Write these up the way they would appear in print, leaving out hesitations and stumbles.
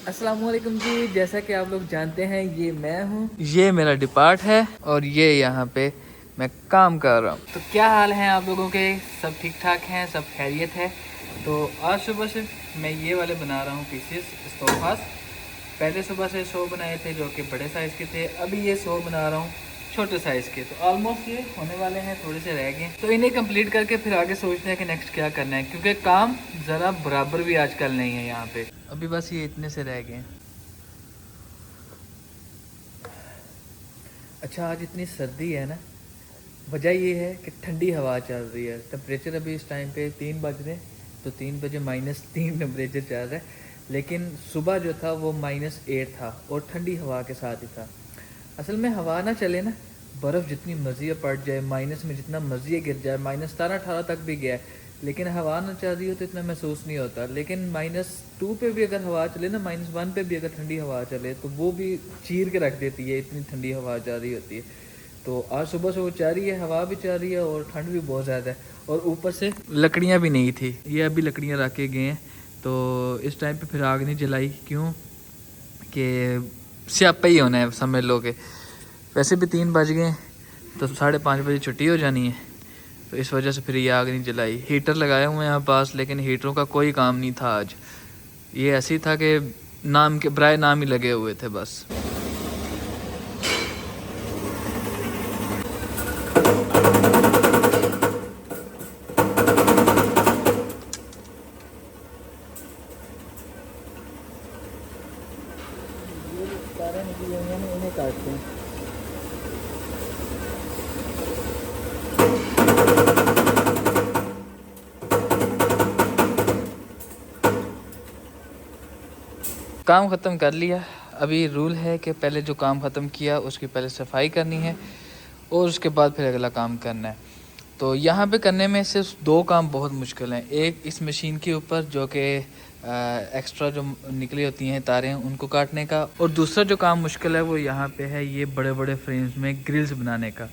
अस्सलाम वालेकुम जी। जैसा कि आप लोग जानते हैं ये मैं हूँ, ये मेरा डिपार्ट है और ये यहाँ पे मैं काम कर रहा हूँ। तो क्या हाल है आप लोगों के? सब ठीक ठाक हैं, सब खैरियत है? तो आज सुबह से मैं ये वाले बना रहा हूँ पीसेस इस्तोफास। पहले सुबह से 100 बनाए थे जो कि बड़े साइज़ के थे, अभी ये 100 बना रहा हूँ छोटे साइज़ के। तो ऑलमोस्ट ये होने वाले हैं, थोड़े से रह गए। तो इन्हें कंप्लीट करके फिर आगे सोचते हैं कि नेक्स्ट क्या करना है, क्योंकि काम ज़रा बराबर भी आजकल नहीं है यहाँ पे। अभी बस ये इतने से रह गए। अच्छा, आज इतनी सर्दी है ना, वजह ये है कि ठंडी हवा चल रही है। टेम्परेचर अभी इस टाइम पे 3 बज रहे, तो 3 बजे -3 टेम्परेचर चल रहा है, लेकिन सुबह जो था वो -8 था और ठंडी हवा के साथ ही था। असल में हवा ना चले ना, बर्फ़ जितनी मर्जी पड़ जाए, माइनस में जितना मर्जी गिर जाए, -17-18 तक भी गया है, लेकिन हवा ना चल रही हो तो इतना महसूस नहीं होता। लेकिन -2 पे भी अगर हवा चले ना, -1 पे भी अगर ठंडी हवा चले तो वो भी चीर के रख देती है, इतनी ठंडी हवा चल रही होती है। तो आज सुबह से वो चल रही है, हवा भी चल रही है और ठंड भी बहुत ज़्यादा है, और ऊपर से लकड़ियाँ भी नहीं थी। ये अभी लकड़ियाँ रख के गए हैं, तो इस टाइम पे फिर आग नहीं जलाई। क्यों कि स्यापा ही होना है, समझ लो कि वैसे भी 3 बज गए, तो 5:30 बजे छुट्टी हो जानी है। तो इस वजह से फिर ये आग नहीं जलाई। हीटर लगाए हुए हैं यहाँ पास, लेकिन हीटरों का कोई काम नहीं था आज। ये ऐसे ही था कि नाम के बराए नाम ही लगे हुए थे बस। इन्हें काटते हैं। काम ख़त्म कर लिया। अभी रूल है कि पहले जो काम ख़त्म किया उसकी पहले सफाई करनी है और उसके बाद फिर अगला काम करना है। तो यहाँ पे करने में सिर्फ 2 काम बहुत मुश्किल हैं। एक इस मशीन के ऊपर जो कि एक्स्ट्रा जो निकली होती हैं तारें, उनको काटने का, और दूसरा जो काम मुश्किल है वो यहाँ पे है ये बड़े बड़े फ्रेम्स में ग्रिल्स बनाने का।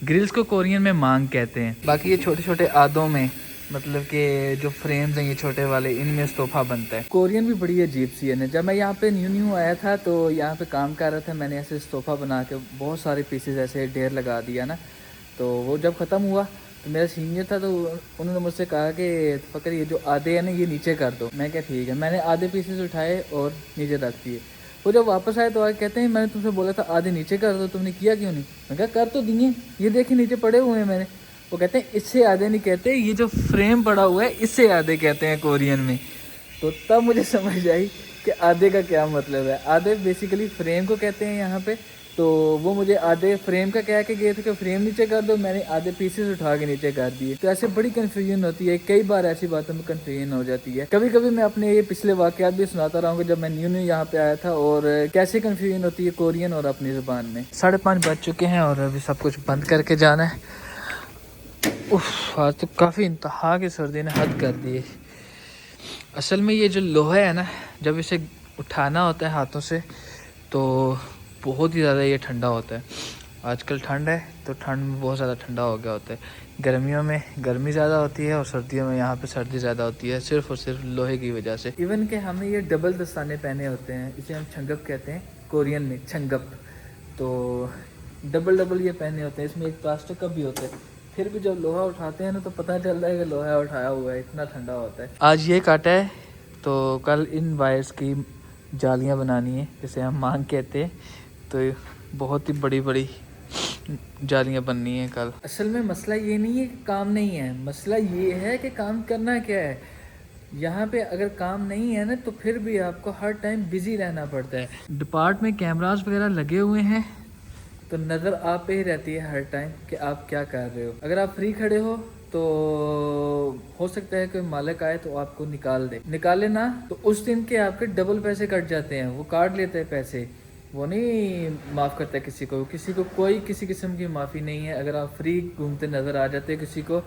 ग्रिल्स को कोरियन में मांग कहते हैं। बाकी ये छोटे छोटे आदों में, मतलब कि जो फ्रेम्स हैं ये छोटे वाले, इनमें इस्तोफा बनता है। कोरियन भी बड़ी अजीब सी है ना। जब मैं यहाँ पे न्यू आया था तो यहाँ पे काम कर रहा था, मैंने ऐसे इस्तोफा बना के बहुत सारे पीसेस ऐसे ढेर लगा दिया ना। तो वो जब ख़त्म हुआ तो मेरा सीनियर था, तो उन्होंने मुझसे कहा कि फ़कर ये जो आधे हैं ना ये नीचे कर दो। मैं क्या ठीक है, मैंने आधे पीसेस उठाए और नीचे रख दिए। वो जब वापस आए तो आगे कहते हैं मैंने तुमसे बोला था आधे नीचे कर दो, तुमने किया क्यों नहीं? मैं कहा कर तो दिए, ये देखिए नीचे पड़े हुए हैं मैंने। वो कहते हैं इससे आधे नहीं कहते, ये जो फ्रेम पड़ा हुआ है इससे आधे कहते हैं कोरियन में। तो तब मुझे समझ आई कि आधे का क्या मतलब है। आधे बेसिकली फ्रेम को कहते हैं यहाँ पे। तो वो मुझे आधे फ्रेम का कह के गए थे कि फ्रेम नीचे कर दो, मैंने आधे पीसेस उठा के नीचे कर दिए। तो ऐसे बड़ी कन्फ्यूजन होती है, कई बार ऐसी बातों में कन्फ्यूजन हो जाती है। कभी कभी मैं अपने ये पिछले वाकयात भी सुनाता रहूँगा जब मैं न्यू यहाँ पे आया था, और कैसे कन्फ्यूजन होती है कोरियन और अपनी ज़ुबान में। 5:30 बज चुके हैं और अभी सब कुछ बंद करके जाना है। उफ, आज तो काफ़ी इंतहा की सर्दी ने हद कर दी है। असल में ये जो लोहा है ना, जब इसे उठाना होता है हाथों से तो बहुत ही ज़्यादा ये ठंडा होता है। आजकल ठंड है तो ठंड में बहुत ज़्यादा ठंडा हो गया होता है। गर्मियों में गर्मी ज़्यादा होती है और सर्दियों में यहाँ पे सर्दी ज़्यादा होती है, सिर्फ़ और सिर्फ लोहे की वजह से। इवन कि हमने ये डबल दस्ताने पहने होते हैं, इसे हम छंगप कहते हैं कोरियन में, छंगप। तो डबल डबल ये पहने होते हैं, इसमें एक प्लास्टिक का भी होता है। फिर भी जब लोहा उठाते हैं ना तो पता चलता है कि लोहा उठाया हुआ है, इतना ठंडा होता है। आज ये काटा है तो कल इन वायर्स की जालियाँ बनानी है, जिसे हम मांग कहते हैं। तो बहुत ही बड़ी बड़ी जालियाँ बननी है कल। असल में मसला ये नहीं है कि काम नहीं है, मसला ये है कि काम करना क्या है। यहाँ पे अगर काम नहीं है ना तो फिर भी आपको हर टाइम बिजी रहना पड़ता है। डिपार्ट में कैमरास वगैरह लगे हुए हैं तो नज़र आप पे ही रहती है हर टाइम कि आप क्या कर रहे हो। अगर आप फ्री खड़े हो तो हो सकता है कि मालिक आए तो आपको निकाल दे, निकाले ना तो उस दिन के आपके डबल पैसे कट जाते हैं, वो काट लेते हैं पैसे। वो नहीं माफ़ करता किसी को कोई किसी किस्म की माफ़ी नहीं है। अगर आप फ्री घूमते नज़र आ जाते किसी को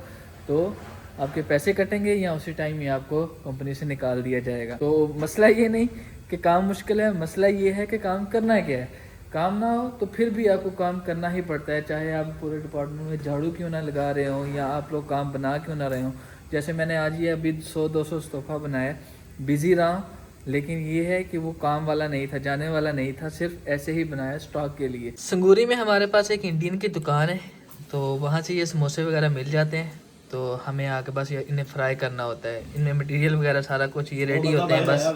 तो आपके पैसे कटेंगे या उसी टाइम ही आपको कंपनी से निकाल दिया जाएगा। तो मसला ये नहीं कि काम मुश्किल है, मसला ये है कि काम करना क्या है। काम ना हो तो फिर भी आपको काम करना ही पड़ता है, चाहे आप पूरे डिपार्टमेंट में झाड़ू क्यों ना लगा रहे हो या आप लोग काम बना क्यों ना रहे हो। जैसे मैंने आज ये अभी 100-200 इस्तोफा बनाया, बिज़ी रहा हूँ, लेकिन ये है कि वो काम वाला नहीं था, जाने वाला नहीं था, सिर्फ ऐसे ही बनाया स्टॉक के लिए। संगूरी में हमारे पास एक इंडियन की दुकान है, तो वहाँ से ये समोसे वगैरह मिल जाते हैं। तो हमें आके बस ये इन्हें फ्राई करना होता है, इनमें मटेरियल वगैरह सारा कुछ ये रेडी होते हैं बस।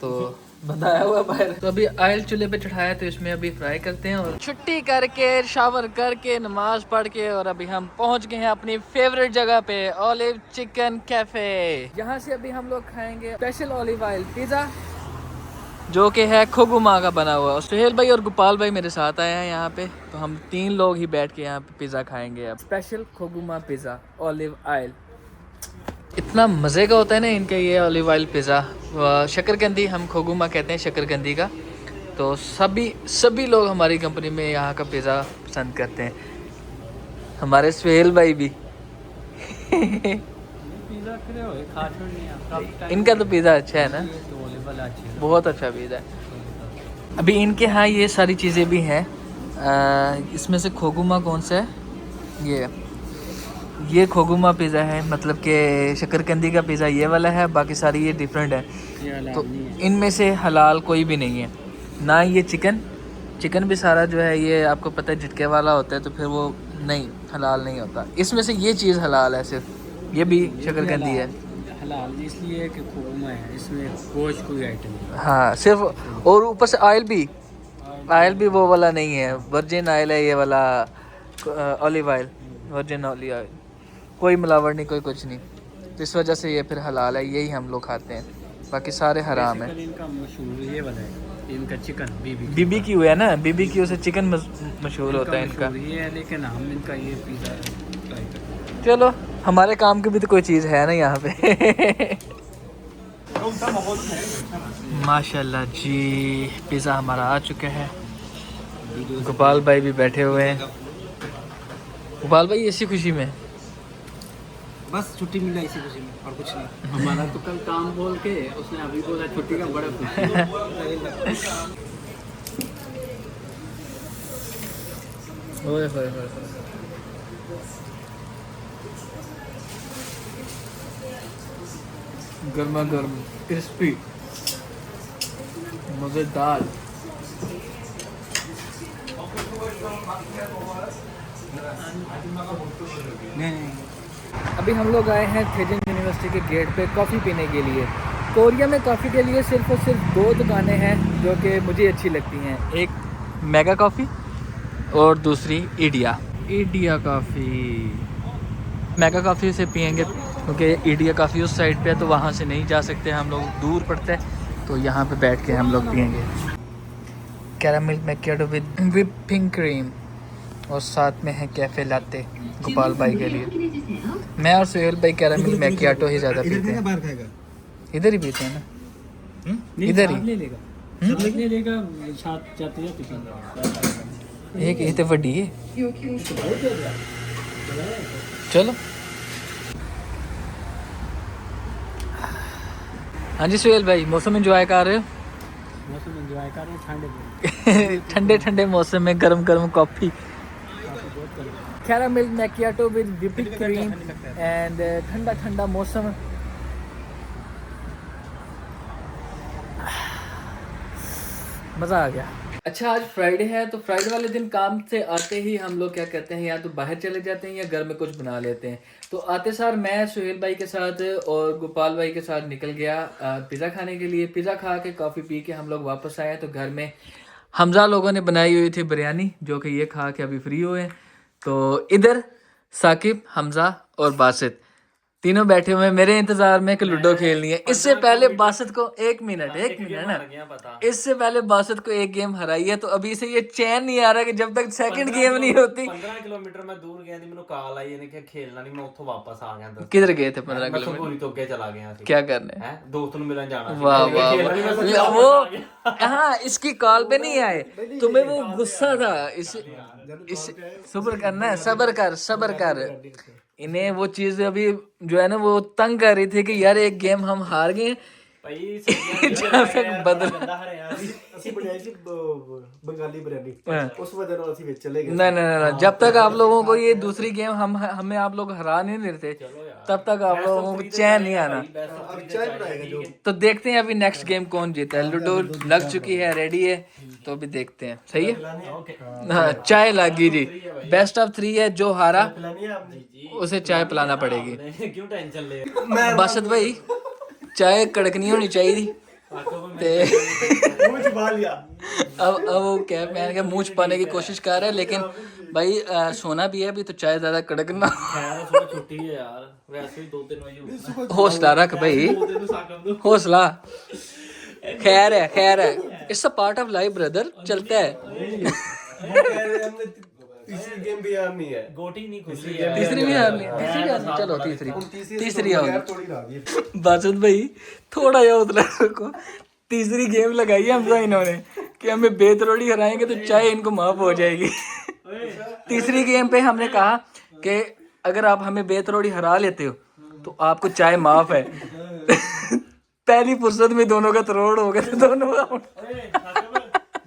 तो बताया हुआ बाहर। तो अभी ऑयल चूल्हे पे चढ़ाया, तो इसमें अभी फ्राई करते हैं। और छुट्टी करके, शावर करके, नमाज पढ़ के, और अभी हम पहुंच गए हैं अपनी फेवरेट जगह पे, ऑलिव चिकन कैफे। यहाँ से अभी हम लोग खाएंगे स्पेशल ऑलिव ऑयल पिज़्ज़ा, जो कि है खोगुमा का बना हुआ। सुहेल भाई और गोपाल भाई मेरे साथ आए हैं यहाँ पे, तो हम 3 लोग ही बैठ के यहाँ पे पिज़्ज़ा खाएंगे। अब स्पेशल खोगुमा पिज़्ज़ा ऑलिव ऑयल, इतना मज़े का होता है ना इनका ये ऑलिव ऑयल पिज़्ज़ा। शकरकंदी हम खोगुमा कहते हैं, शकरकंदी का। तो सभी लोग हमारी कंपनी में यहाँ का पिज़्ज़ा पसंद करते हैं, हमारे सुहेल भाई भी। इनका तो पिज़्ज़ा अच्छा है ना, बहुत अच्छा पिज़्ज़ा है। अभी इनके यहाँ ये सारी चीज़ें भी हैं। इसमें से खोगुमा कौन सा है? ये खोगुमा पिज़्ज़ा है, मतलब कि शकरकंदी का पिज़्ज़ा ये वाला है, बाकी सारी ये डिफरेंट है। तो इनमें से हलाल कोई भी नहीं है ना। ये चिकन भी सारा जो है ये आपको पता है झटके वाला होता है, तो फिर वो नहीं, हलाल नहीं होता। इसमें से ये चीज़ हलाल है, सिर्फ ये भी शकरकंदी है हलाल, इसलिए कि खोगुमा है, इसमें गोश्त कोई आइटम नहीं। हाँ सिर्फ, और ऊपर से ऑयल भी वो वाला नहीं है, वर्जिन ऑयल है ये वाला, olive oil, virgin olive oil, कोई मिलावट नहीं, कोई कुछ नहीं। तो इस वजह से ये फिर हलाल है, यही हम लोग खाते हैं, बाकी सारे हराम है। इनका मशहूर ये वाला है, इनका चिकन BBQ है ना, BBQ से चिकन मशहूर होता है इनका। ये है, लेकिन हम इनका ये पिज़्ज़ा ट्राई करते हैं। चलो, हमारे काम की भी तो कोई चीज़ है ना यहाँ पे। माशाल्लाह जी, पिज़्ज़ा हमारा आ चुका है। गोपाल भाई भी बैठे हुए हैं। गोपाल भाई इसी खुशी में, बस छुट्टी मिला इसी खुशी में, और कुछ नहीं। हमारा तो कल काम बोल के उसने अभी बोला छुट्टी का, बड़ा खुशी। ओए होए होए, गर्मा गर्म, क्रिस्पी, मज़ेदार। नहीं, अभी हम लोग आए हैं थेजन यूनिवर्सिटी के गेट पे कॉफ़ी पीने के लिए। कोरिया में कॉफ़ी के लिए सिर्फ और सिर्फ 2 दुकानें हैं जो कि मुझे अच्छी लगती हैं, एक मेगा कॉफ़ी और दूसरी ईडिया कॉफ़ी। मेगा कॉफ़ी से पियेंगे क्योंकि ईडिया कॉफ़ी उस साइड पे है, तो वहाँ से नहीं जा सकते हम लोग, दूर पड़ता है, तो यहाँ पे बैठ के हम लोग पियेंगे। Caramel macchiato with whipping cream, और साथ में है कैफ़े लाते गोपाल भाई के लिए। मैं और सुहेल भाई कैरामिल मैकियाटो ही ज़्यादा पीते हैं, इधर ही पीते हैं ना, इधर ही ले लेगा साथ जाते जाते। एक ये तो वड्डी है। चलो, हाँ जी सुहेल भाई, मौसम एंजॉय कर रहे हो? मौसम एंजॉय कर रहे हैं, ठंडे ठंडे मौसम में गरम गरम coffee, caramel macchiato with whipping cream and ठंडा ठंडा मौसम। मज़ा आ गया। अच्छा, आज फ्राइडे है, तो फ्राइडे वाले दिन काम से आते ही हम लोग क्या करते हैं, या तो बाहर चले जाते हैं या घर में कुछ बना लेते हैं। तो आते सार मैं सुहेल भाई के साथ और गोपाल भाई के साथ निकल गया पिज़्ज़ा खाने के लिए। पिज़्ज़ा खा के कॉफ़ी पी के हम लोग वापस आए, तो घर में हमजा लोगों ने बनाई हुई थी बिरयानी, जो कि ये खा के अभी फ्री हुए। तो इधर साकिब, हमजा और बासित तीनों बैठे हुए हैं मेरे इंतजार में कि लूडो खेलनी है। इससे पहले बासित को एक मिनट ना, इससे पहले बासित को एक गेम हराई है, तो अभी से ये चैन नहीं आ रहा कि जब तक सेकंड गेम नहीं होती। 15 किलोमीटर मैं दूर गया थी, मैंने कॉल आई ने कि खेलना नहीं, मैं उत्थों वापस आ गया। किधर गए थे 15 मैं किलोमीटर? पूरी तो अगे चला गया क्या करने? हैं, दोस्त ਨੂੰ मिलन जाना। वाह वाह वाह, वो हाँ, इसकी कॉल पे नहीं आए, तुम्हें वो गुस्सा था। इस सब्र करना है, सब्र कर। इन्हें वो चीज अभी जो है ना, वो तंग कर रही थी कि यार एक गेम हम हार गए बंगाली बिरयानी, उस वजह ਨਾਲ ਅਸੀਂ ਵਿੱਚ ਚਲੇ ਗਏ। नहीं, जब तक आप लोगों को ये दूसरी गेम हमें आप लोग हरा नहीं देते, तब तक आप लोगों को चैन नहीं आना। अब चाय बनाएगा जो तो देखते हैं अभी नेक्स्ट गेम कौन जीता है। लूडो लग चुकी है, रेडी है, तो अभी देखते हैं। सही है, हाँ चाय लगी जी। बेस्ट ऑफ 3 है, जो हारा पिलानी है आपने उसे चाय पिलाना पड़ेगी। क्यों टेंशन ले बासत भाई चाय कड़कनी होनी चाहिए। ते मुंह छुपा लिया। अब वो क्या मैंने कहा मुंह छुपाने की कोशिश कर रहा है, लेकिन भाई सोना भी है अभी, तो चाय ज्यादा कड़क ना। खैर सुबह छुट्टी है यार, वैसे ही 2-3 बजे उठना हौसला रख भाई, हौसला। खैर है, it's a part of life brother, चलता है। वो कह रहे हैं हमने तीसरी गेम भी हारनी है। गोटी नहीं खुशी है। तीसरी भी हारनी, चलो तीसरी आओ। थोड़ी रह गई। बासत भाई थोड़ा या हौसला रखो। तीसरी गेम लगाई है हमसे इन्होंने कि हमें बेतरोड़ी हराएंगे तो चाय इनको माफ हो जाएगी। तीसरी गेम पे हमने कहा कि अगर आप हमें बेतरोड़ी हरा लेते हो तो आपको चाय माफ है। पहली फुर्सत में दोनों का तरोड़ हो गया, दोनों का।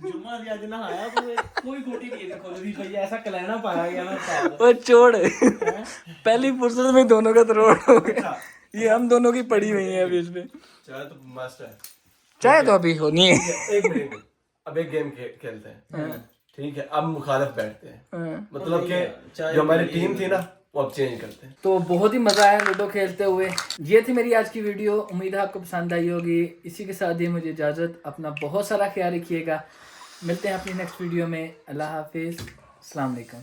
जुम्मा दिया दिन आया कोई गोटी नहीं खोल दी भैया, ऐसा कलैना पाया गया ना। वो छोड़, पहली फुर्सत में दोनों का तरोड़ हो गया। ये हम दोनों की पड़ी हुई है अभी इसमें। चाय तो मस्त है। चाय तो अभी होनी है। एक मिनट, अब एक गेम खेलते हैं, ठीक है? अब मुखालिफ बैठते हैं, मतलब कि जो हमारी टीम थी ना वो अब चेंज करते हैं। तो बहुत ही मज़ा आया लूडो खेलते हुए। ये थी मेरी आज की वीडियो, उम्मीद है आपको पसंद आई होगी। इसी के साथ दी मुझे इजाज़त, अपना बहुत सारा ख्याल रखिएगा। मिलते हैं अपनी नेक्स्ट वीडियो में। अल्लाह हाफिज़, अस्सलाम वालेकुम।